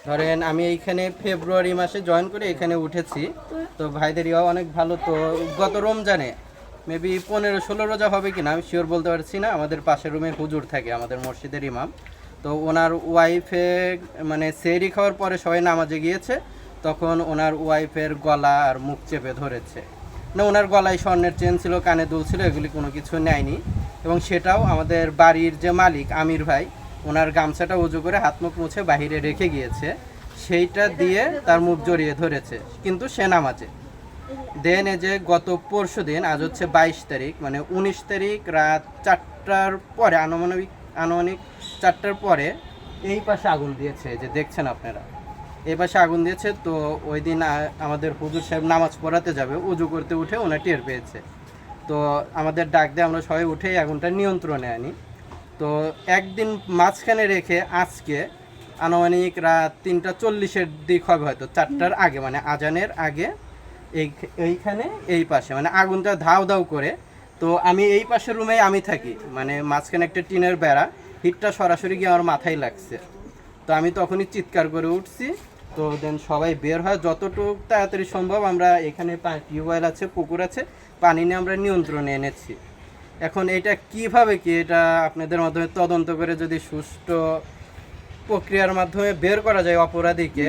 ধরেন আমি এইখানে ফেব্রুয়ারি মাসে জয়েন করে এখানে উঠেছি, তো ভাইদের ইয়াও অনেক ভালো। তো গত রমজানে মেবি 15-16 রোজা হবে কিনা আমি শিওর বলতে পারছি না। আমাদের পাশের রুমে হুজুর থাকে, আমাদের মসজিদের ইমাম। তো ওনার ওয়াইফে মানে সেহরি খাওয়ার পরে সবাই নামাজে গিয়েছে, তখন ওনার ওয়াইফের গলা আর মুখ চেপে ধরেছে। না, ওনার গলায় স্বর্ণের চেন ছিল, কানে দুল ছিল, এগুলি কোনো কিছু নেয়নি। এবং সেটাও আমাদের বাড়ির যে মালিক আমির ভাই, ওনার গামছাটা উজু করে হাত মুখ মুছে বাহিরে রেখে গিয়েছে, সেইটা দিয়ে তার মুখ জড়িয়ে ধরেছে, কিন্তু সে নামাজে। দেন এই যে গত পরশু দিন, আজ হচ্ছে 22 তারিখ, মানে 19 তারিখ রাত 4টার পরে, আনুমানিক 4টার পরে এই পাশে আগুন দিয়েছে, যে দেখছেন আপনারা এই পাশে আগুন দিয়েছে। তো ওই দিন আমাদের হুজুর সাহেব নামাজ পড়াতে যাবে, উজু করতে উঠে ওনার টের পেয়েছে। তো আমাদের ডাক দিয়ে আমরা সবাই উঠে আগুনটা নিয়ন্ত্রণে আনি। তো একদিন মাঝখানে রেখে আজকে আনুমানিক রাত 3:40-এর দিক হবে, হয়তো 4টার আগে, মানে আজানের আগে এইখানে এই পাশে মানে আগুনটা ধাও ধাও করে। তো আমি এই পাশের রুমেই আমি থাকি, মানে মাঝখানে একটা টিনের বেড়া, হিটটা সরাসরি গিয়ে আমার মাথায় লাগছে। তো আমি তখনই চিৎকার করে উঠছি। তো দেন সবাই বের হয়, যতটুকু তাড়াতাড়ি সম্ভব আমরা এখানে টিউবওয়েল আছে, পুকুর আছে, পানি নিয়ে আমরা নিয়ন্ত্রণে এনেছি। এখন এটা কিভাবে কি, এটা আপনাদের মাধ্যমে তদন্ত করে যদি সুষ্ঠু প্রক্রিয়ার মাধ্যমে বের করা যায় অপরাধীকে,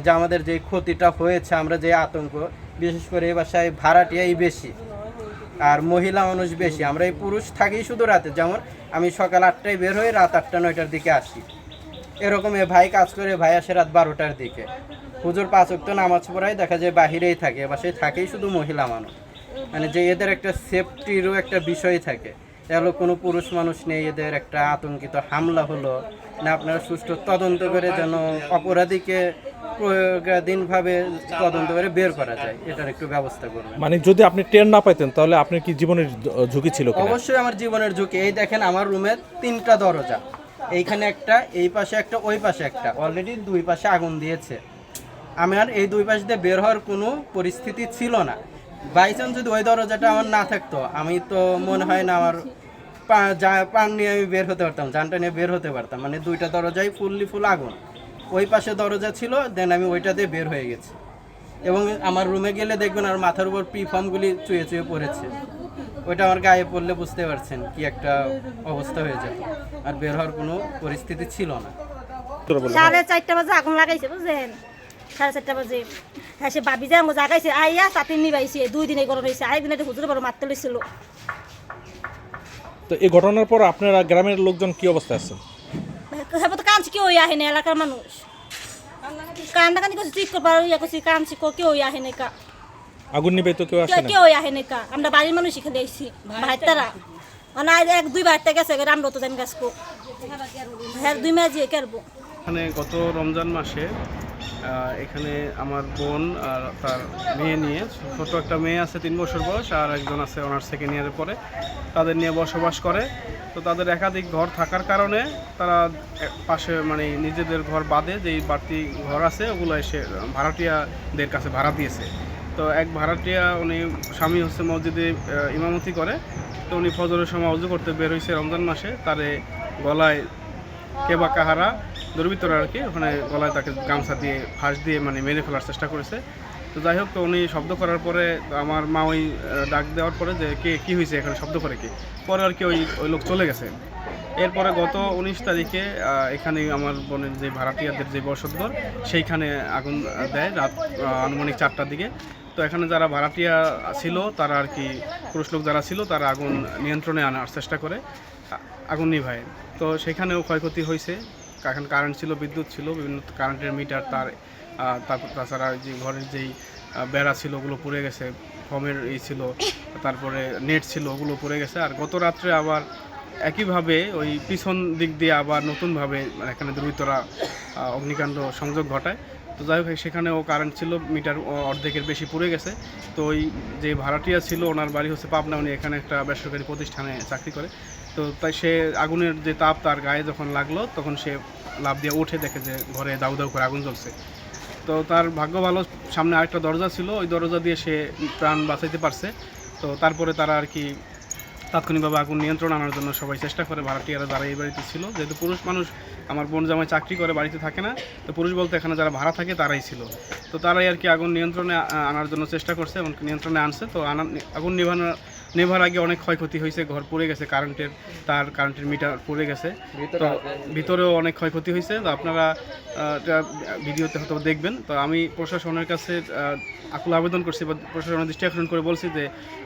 যে আমাদের যে ক্ষতিটা হয়েছে, আমরা যে আতঙ্ক, বিশেষ করে এই বাসায় ভাড়াটিয়াই বেশি আর মহিলা মানুষ বেশি। আমরা এই পুরুষ থাকি শুধু রাতে, যেমন আমি সকাল 8টায় বের হয়ে রাত 8টা-9টার দিকে আসি। এরকম এ ভাই কাজ করে, ভাই আসে রাত 12টার দিকে। হুজুর 5 ওয়াক্ত নামাজ পড়ায়, দেখা যায় বাহিরেই থাকে, বাসায় থাকেই শুধু মহিলা মানুষ। মানে যে এদের একটা সেফটিরও একটা বিষয় থাকে, এগুলো কোনো পুরুষ মানুষ নেই, এদের একটা আতঙ্কিত হামলা হলো না। আপনারা সুষ্ঠু তদন্ত করে যেন অপরাধীকে প্রয়োগাধীনভাবে তদন্ত করে বের করা যায়, এটার একটু ব্যবস্থা করবেন। মানে যদি আপনি টের না পাইতেন তাহলে আপনার কি জীবনের ঝুঁকি ছিল কিনা? অবশ্যই আমার জীবনের ঝুঁকি। এই দেখেন আমার রুমের 3টা দরজা, এইখানে একটা, এই পাশে একটা, ওই পাশে একটা, অলরেডি 2 পাশে আগুন দিয়েছে। আমার এই 2 পাশ দিয়ে বের হওয়ার কোনো পরিস্থিতি ছিল না। বাই চান্স যদি ওই দরজাটা আমার না থাকতো, আমি তো মনে হয় না আমার প্রাণ নিয়ে আমি বের হতে পারতাম, জানটা নিয়ে বের হতে পারতাম। মানে 2টা দরজাই ফুল আগুন। ওই পাশে দরজা ছিল, দেন আমি ওইটা দিয়ে বের হয়ে গেছি। এবং আমার রুমে গেলে দেখবেন আর মাথার উপর পিফর্মগুলি চুয়ে চুয়ে পড়েছে। ওইটা আমার গায়ে পড়লে বুঝতে পারছেন কি একটা অবস্থা হয়ে যেত। আর বের হওয়ার কোনো পরিস্থিতি ছিল না। 4:30 বাজে আগুন লাগাইছে, বুঝলেন? 4:30 বাজে হ্যাঁ, সে ভাবি যে আমার জাগাইছে, আইয়া তাতে নিবাইছে। 2 দিনে গরম হয়েছে, আরেকদিন একটা হুজুর বড় মারতে লইছিল। তো এই ঘটনার পর আপনারা গ্রামের লোকজন কি অবস্থায় আছেন? হ্যাঁ, তো কাঁদছি, কেউ আহে না, এলাকার মানুষ কান্দাকান্দি করছে, ঠিক করবার ইয়া করছি, কাঁদছি, কেউ আহে না কা। আগুন নিবে তো কেউ আসে না? কেউ আহে না কা। আমরা বাড়ির মানুষই খেলে আইছি, ভাইতারা না 1-2 বাড়িতে গেছে, আমরা তো জানি গাছকো হ্যাঁ 2 মাস দিয়ে কেরবো। এখানে গত রমজান মাসে এখানে আমার বোন আর তার মেয়ে নিয়ে, ছোট একটা মেয়ে আছে 3 বছর বয়স, আর একজন আছে অনার্স 2nd ইয়ারে পড়ে, তাদের নিয়ে বসবাস করে। তো তাদের একাধিক ঘর থাকার কারণে তারা পাশে মানে নিজেদের ঘর বাদে যেই বাড়তি ঘর আছে ওগুলো এসে ভাড়াটিয়াদের কাছে ভাড়া দিয়েছে। তো এক ভাড়াটিয়া, উনি স্বামী হচ্ছে মসজিদে ইমামতি করে। তো উনি ফজরের সময় ওযু করতে বের হয়েছে রমজান মাসে, তারে গলায় কেবা কাহারা দুর্বৃত্তরা আর কি, ওখানে গলায় তাকে গামছা দিয়ে ফাঁস দিয়ে মানে মেরে ফেলার চেষ্টা করেছে। তো যাই হোক, তো উনি শব্দ করার পরে আমার মা ওই ডাক দেওয়ার পরে যে কী হয়েছে এখানে শব্দ করে কি, পরে আর কি ওই লোক চলে গেছে। এরপরে গত 19 তারিখে এখানে আমার বোনের যে ভাড়াটিয়াদের যে বসতঘর, সেইখানে আগুন দেয় রাত আনুমানিক 4টার দিকে। তো এখানে যারা ভাড়াটিয়া ছিল তারা আর কি, পুরুষ লোক যারা ছিল, তারা আগুন নিয়ন্ত্রণে আনার চেষ্টা করে, আগুন নিভায়। তো সেখানেও ক্ষয়ক্ষতি হয়েছে। এখন কারেন্ট ছিল, বিদ্যুৎ ছিল, বিভিন্ন কারেন্টের মিটার, তারপর তাছাড়া যে ঘরের যেই বেড়া ছিল ওগুলো পুড়ে গেছে, ফোমের ছিল, তারপরে নেট ছিল, ওগুলো পুড়ে গেছে। আর গত রাত্রে আবার একইভাবে ওই পিছন দিক দিয়ে আবার নতুনভাবে এখানে দুর্বৃত্তরা অগ্নিকাণ্ড সংযোগ ঘটায়। তো যাই হোক, সেখানেও কারেন্ট ছিল, মিটার অর্ধেকের বেশি পুড়ে গেছে। তো ওই যে ভাড়াটিয়া ছিল, ওনার বাড়ি হচ্ছে পাবনা, উনি এখানে একটা বেসরকারি প্রতিষ্ঠানে চাকরি করে। তো তাই সে আগুনের যে তাপ তার গায়ে যখন লাগলো, তখন সে লাফ দিয়ে উঠে দেখে যে ঘরে দাউ দাউ করে আগুন জ্বলছে। তো তার ভাগ্য ভালো, সামনে আরেকটা দরজা ছিল, ওই দরজা দিয়ে সে প্রাণ বাঁচাইতে পারছে। তো তারপরে তারা আর কি তাৎক্ষণিকভাবে আগুন নিয়ন্ত্রণ আনার জন্য সবাই চেষ্টা করে। ভাড়াটিয়ারা যারা এই বাড়িতে ছিল, যেহেতু পুরুষ মানুষ, আমার বোন জামাই চাকরি করে, বাড়িতে থাকে না, তো পুরুষ বলতে এখানে যারা ভাড়া থাকে তারাই ছিল। তো তারাই আর কি আগুন নিয়ন্ত্রণে আনার জন্য চেষ্টা করছে এবং নিয়ন্ত্রণে আনছে। তো আগুন নেভার আগে অনেক ক্ষয়ক্ষতি হয়েছে, ঘর পুড়ে গেছে, কারেন্টের মিটার পুড়ে গেছে, তো ভিতরেও অনেক ক্ষয়ক্ষতি হয়েছে। তো আপনারা ভিডিওতে হয়তো দেখবেন। তো আমি প্রশাসনের কাছে আকুল আবেদন করছি বা প্রশাসনের দৃষ্টি আকর্ষণ করে বলছি যে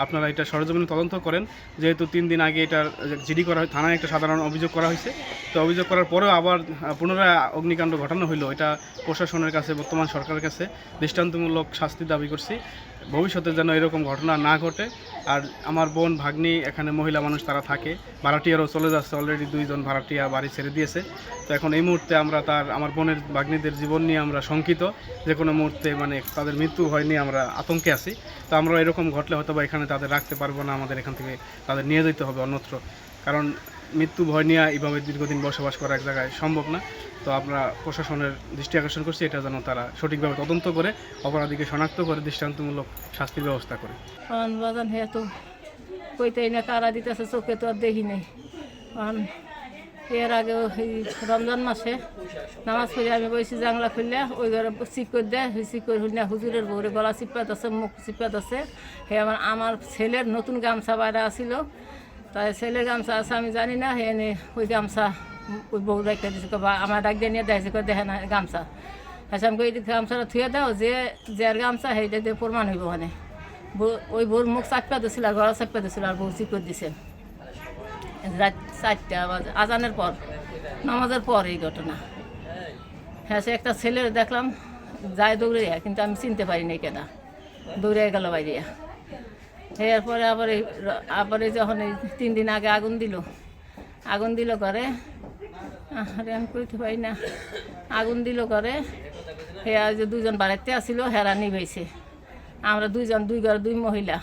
আপনারা এটা সরেজমিনে তদন্ত করেন, যেহেতু 3 দিন আগে এটার জিডি করা হয়, থানায় একটা সাধারণ অভিযোগ করা হয়েছে। তো অভিযোগ করার পরেও আবার পুনরায় অগ্নিকাণ্ড ঘটানো হইলো, এটা প্রশাসনের কাছে, বর্তমান সরকারের কাছে দৃষ্টান্তমূলক শাস্তি দাবি করছি, ভবিষ্যতে যেন এরকম ঘটনা না ঘটে। আর আমার বোন ভাগ্নি এখানে মহিলা মানুষ তারা থাকে, ভাড়াটিয়ারও চলে যাচ্ছে, অলরেডি 2 জন ভাড়াটিয়া বাড়ি ছেড়ে দিয়েছে। তো এখন এই মুহূর্তে আমরা আমার বোনের ভাগ্নিদের জীবন নিয়ে আমরা শঙ্কিত, যে কোনো মুহূর্তে মানে তাদের মৃত্যু হয় নিয়ে আমরা আতঙ্কে আছি। তো আমরা এরকম ঘটলে হয়তো বা এখানে তাদের রাখতে পারবো না, আমাদের এখান থেকে তাদের নিয়ে যেতে হবে অন্যত্র, কারণ মৃত্যু ভয় নিয়ে এইভাবে দীর্ঘদিন বসবাস করা এক জায়গায় সম্ভব না। তো আমরা প্রশাসনের দৃষ্টি আকর্ষণ করছি, এটা যেন তারা সঠিকভাবে তদন্ত করে অপরাধীকে শনাক্ত করে দৃষ্টান্তমূলক শাস্তির ব্যবস্থা করে। বাজান হ্যাঁ তো কইতেই না, কারা দিতেছে চোখে তো আর দেখি নেই। এর আগে এই রমজান মাসে নামাজ পড়ে আমি বসি জাংলা খুললে, ওই ঘরে চিক করে দেয়, চিক করে হইলে হুজুরের বউরে গলা চিপাত আছে, মুখ চিপাত আছে। হে আমার ছেলের নতুন গামছা বাইরে আসিল, তাই ছেলের গামছা আছে আমি জানি না, হে ওই গামছা ওই বউ রেখে দিয়েছে, বা আমার ডাক দিয়ে নিয়ে দেখছে, দেখে না গামছা। হ্যাঁ আমি কই গামছাটা থুয়ে দাও, যার গামছা সেইটা দিয়ে প্রমাণ হইব। মানে ওই বউর মুখ চাপা দিয়েছিল আর গলা চাপা দিয়েছিল, আর বউ চিক করে দিছে রাত 4টা বাজে, আজানের পর, নামাজের পর এই ঘটনা। হ্যাঁ সে একটা ছেলের দেখলাম যায় দৌড়ে, কিন্তু আমি চিনতে পারিনি কেনা, দৌড়ে গেল বাইরে। এরপরে আবার যখন এই 3 দিন আগে আগুন দিল করে, আরে আমি কইতে পারি না, আগুন দিল করে। হ্যাঁ যে 2 জন বাড়িতে আসিল, হেরা নিবেছে, আমরা 2 জন, 2 ঘর 2 মহিলা।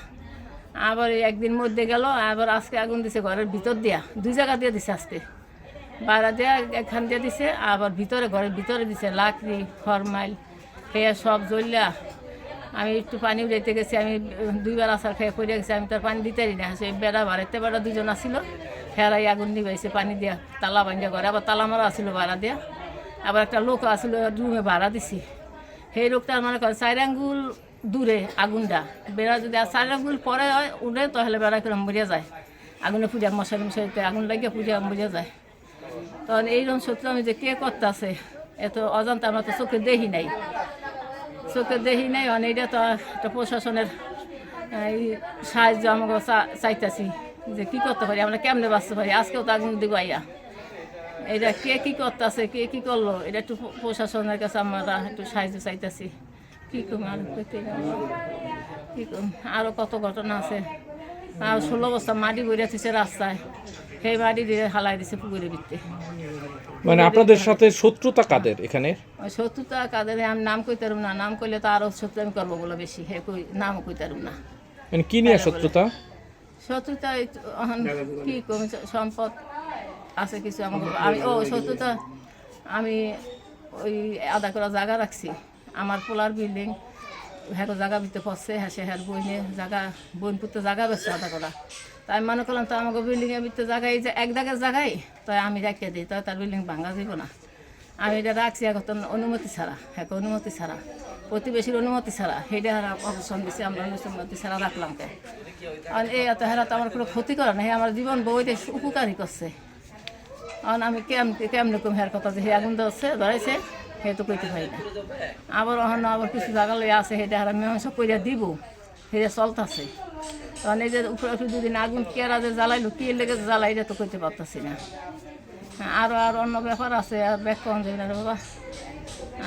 আবার একদিন মধ্যে গেল, আবার আজকে আগুন দিছে ঘরের ভিতর দিয়া, 2 জায়গা দিয়ে দিছে, আজকে বাইরে দেওয়া একখান দিয়ে দিছে, আবার ঘরের ভিতরে দিছে, লাকড়ি ফরমাইল খেয়ে সব জ্বললা। আমি একটু পানি উড়াইতে গেছি, আমি 2 বার আসার খেয়ে পড়ে গেছি, আমি তার পানি দিতেই না। সে বেড়া বাড়িতে 2 জন আসিল, হেরাই আগুন নিবাইছে পানি দিয়া, তালা বান্ধা ঘরে, আবার তালা মারা আসিল ভাড়া দিয়া। আবার একটা লোক আসিল, রুমে ভাড়া দিছি। সেই লোকটার মানে 4 আঙ্গুল দূরে আগুনটা, বেড়া যদি 4 আঙ্গুল পরে হয় উঠে, তাহলে বেড়া করে মরিয়া যায়, আগুনে পূজা মশারিতে আগুন লাগিয়ে পূজা মরিয়া যায়। তখন এইরকম সত্যি আমি যে কে করতে আছে, এত অজান্তা আমরা তো চোখে দেখি নাই, মানে এটা তো একটা প্রশাসনের এই সাহায্য আমাকে চাইতেছি, যে কী করতে পারি, আমরা কেমনে বাঁচতে পারি। আজকেও তো আগুন দিব আইয়া, এটা কে কী করতে আছে, কে কী করলো, এটা একটু প্রশাসনের কাছে আমরা একটু সাহায্য চাইতেছি। কী করুন আর কী করুন, আরও কত ঘটনা আছে। আর 16 বস্তা মাটি বইরা দিচ্ছে রাস্তায়, সেই মাটি দিয়ে হালাই দিছে পুকুরের ভিতরে। মানে আপনাদের সাথে শত্রুতা কাদের এখানে? শত্রুতা কাদের আমি নাম কইতে পারব না, নাম কইলে তো আরও শত্রু আমি করবো বলে বেশি, হে কই নামও কইতে পারব না। মানে কি নিয়ে শত্রুতা? শত্রুতা কি কম সম্পদ আছে কিছু আমাকে। শত্রুতা আমি ওই আধা করা জায়গা রাখছি, আমার পোলার বিল্ডিং, হ্যাঁ জায়গা ভিতরে পড়ছে, হ্যাঁ সে হ্যাঁ বইন পুত্র জায়গা বেসছে আধা করা। তাই আমি মনে করলাম তো আমাকে বিল্ডিংয়ের ভিতরে জায়গায় যে এক জায়গায় জায়গায়, তাই আমি রাখিয়ে দিই, তাই তার বিল্ডিং ভাঙা যাব না। আমি এটা রাখছি এখন অনুমতি ছাড়া, হ্যাঁ অনুমতি ছাড়া, প্রতিবেশীর অনুমতি ছাড়া, সেইটা অপশন দিচ্ছি, আমরা অনুমতি ছাড়া রাখলাম। কারণ এই এত হেরা তো আমার কোনো ক্ষতি করে না, হে আমার জীবন বইতে উপকারী করছে। কারণ আমি কেমন কম হের কথা যে হে আগুন ধরাইছে, হে তো কইতে পারি না। আবার কিছু জায়গা লইয়া আছে, সেটা আর মীমাংসা কইরা দিব, সেটা চলতেছে। কারণ এই যে উপরে 2 দিন আগুন কেরা যে জ্বালাইলো, কি লেগে জ্বালাই, এটা তো কইতে পারতেছি না। আরও অন্য ব্যাপার আছে, আর ব্যাগ কম যাবে না রে বাবা,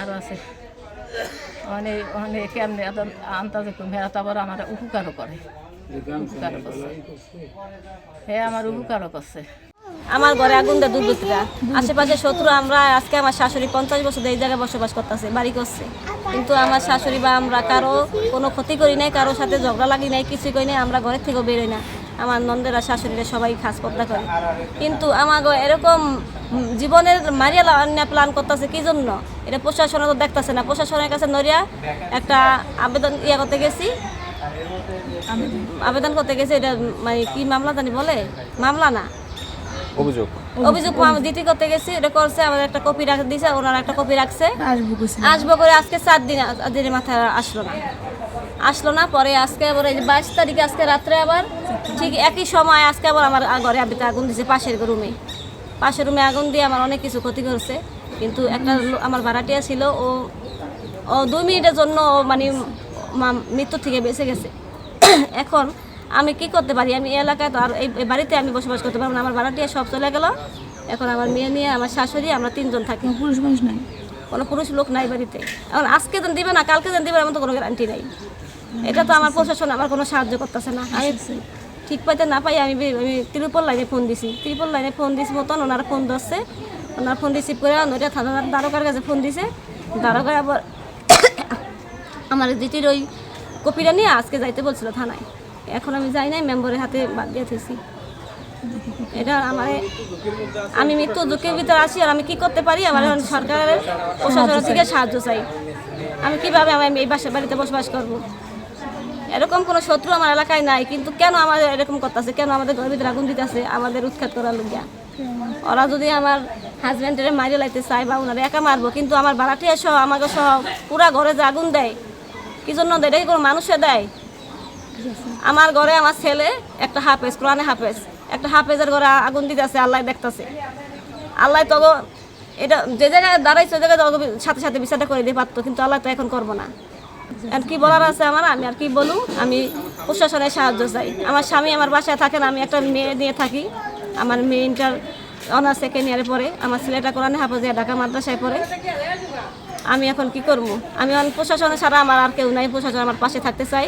আরও আছে অনেক কেমনে আন্তাজে কম। হেরা তো আবার আমার উপকারও করছে, হ্যাঁ আমার উপকারও করছে। আমার ঘরে আগুন দেয় দুর্বৃত্তরা, আশেপাশে শত্রু। আমরা আজকে আমার শাশুড়ি 50 বছর এই জায়গায় বসবাস করতেছে, বাড়ি করছে, কিন্তু আমার শাশুড়ি বা আমরা কারো কোনো ক্ষতি করি নাই, কারোর সাথে ঝগড়া লাগি নাই, কিছুই করি নাই। আমরা ঘরের থেকেও বেরোই না, আমার নন্দেরা শাশুড়িরা সবাই খাস পর্দা করে। কিন্তু আমাকে এরকম জীবনের মারিয়া প্ল্যান করতেছে কি জন্য, এটা প্রশাসনে তো দেখতেছে না। প্রশাসনের কাছে নড়িয়া একটা আবেদন করতে গেছি, আবেদন করতে গেছে, এটা মানে কি মামলা জানি বলে, মামলা না, অভিযোগ অভিযোগ দিতে করতে গেছি, এটা করছে, আমাদের একটা কপি রাখে দিয়েছে, ওনারা একটা কপি রাখছে, আসবো করে আজকে 4 দিনের মাথায় আসলো না। পরে আজকে আবার এই যে 22 তারিখে আজকে রাত্রে আবার ঠিক একই সময় আজকে আবার আমার ঘরে আগুন দিয়েছে, পাশের রুমে আগুন দিয়ে আমার অনেক কিছু ক্ষতি করছে। কিন্তু একটা আমার ভাড়াটিয়া ছিল, ও 2 মিনিটের জন্য মানে মৃত্যু থেকে বেঁচে গেছে। এখন আমি কি করতে পারি, আমি এই এলাকায় তো আর এই বাড়িতে আমি বসবাস করতে পারবো না, আমার ভাড়াটিয়া সব চলে গেল। এখন আমার মেয়ে নিয়ে আমার শাশুড়ি, আমরা 3 জন থাকি। পুরুষ মানুষ নাই, কোনো পুরুষ লোক নাই বাড়িতে। এখন আজকে যেন দিবে না, কালকে যেন দিবে, এমন তো কোনো গ্যারান্টি নাই। এটা তো আমার প্রশাসন আমার কোনো সাহায্য করতেছে না। আমি ঠিক পাইতে না পাই আমি ত্রিপল লাইনে ফোন দিছি মতন ওনারা ফোন ধরছে, ওনারা ফোন রিসিভ করে ওইটা থানার দ্বারকার কাছে ফোন দিছে। দ্বারকায় আবার আমার জিটির ওই কপিটা নিয়ে আজকে যাইতে বলছিল থানায়। এখন আমি যাই নাই, মেম্বারের হাতে বাদ দিয়ে থেছি। এটা আমি মৃত্যু দুঃখের ভিতরে আছি, আর আমি কি করতে পারি, আমার এখন সরকারের প্রশাসন থেকে সাহায্য চাই। আমি কিভাবে আমি এই বাড়িতে বসবাস করব? এরকম কোনো শত্রু আমার এলাকায় নাই, কিন্তু কেন আমাদের এরকম করতেছে, কেন আমাদের ঘরের ভিতরে আগুন দিতেছে, আমাদের উৎখাত করার লোকিয়া। ওরা যদি আমার হাজব্যান্ডের মাইরে লাইতে চায় বা ওনারা একা মারবো, কিন্তু আমার ভাড়াটিয়া সহ আমাকে সহ পুরা ঘরে যে আগুন দেয়, কি জন্য দেয়? এটা কি কোনো মানুষে দেয়? আমার ঘরে আমার ছেলে একটা হাফেজ, কোরআনে হাফেজ, একটা হাফেজের ঘরে আগুন দিতেছে, আল্লাহ দেখতেছে। আল্লাহ তো এটা যে জায়গায় দাঁড়াইছে ওই জায়গায় সাথে সাথে বিচারটা করে দিয়ে পারতো, কিন্তু আল্লাহ তো এখন করবো না। আর কি বলার আছে আমার, আমি আর কি বলুন? আমি প্রশাসনের সাহায্য চাই। আমার স্বামী আমার বাসায় থাকে না, আমি একটা মেয়ে নিয়ে থাকি। আমার মেয়ে ইন্টার অনার্স 2nd ইয়ারে পড়ে, আমার ছেলেটা কোরআনে হাফেজে ঢাকা মাদ্রাসায় পড়ে। আমি এখন কি করবো? আমি প্রশাসনের ছাড়া আমার আর কেউ নাই, প্রশাসন আমার পাশে থাকতে চাই।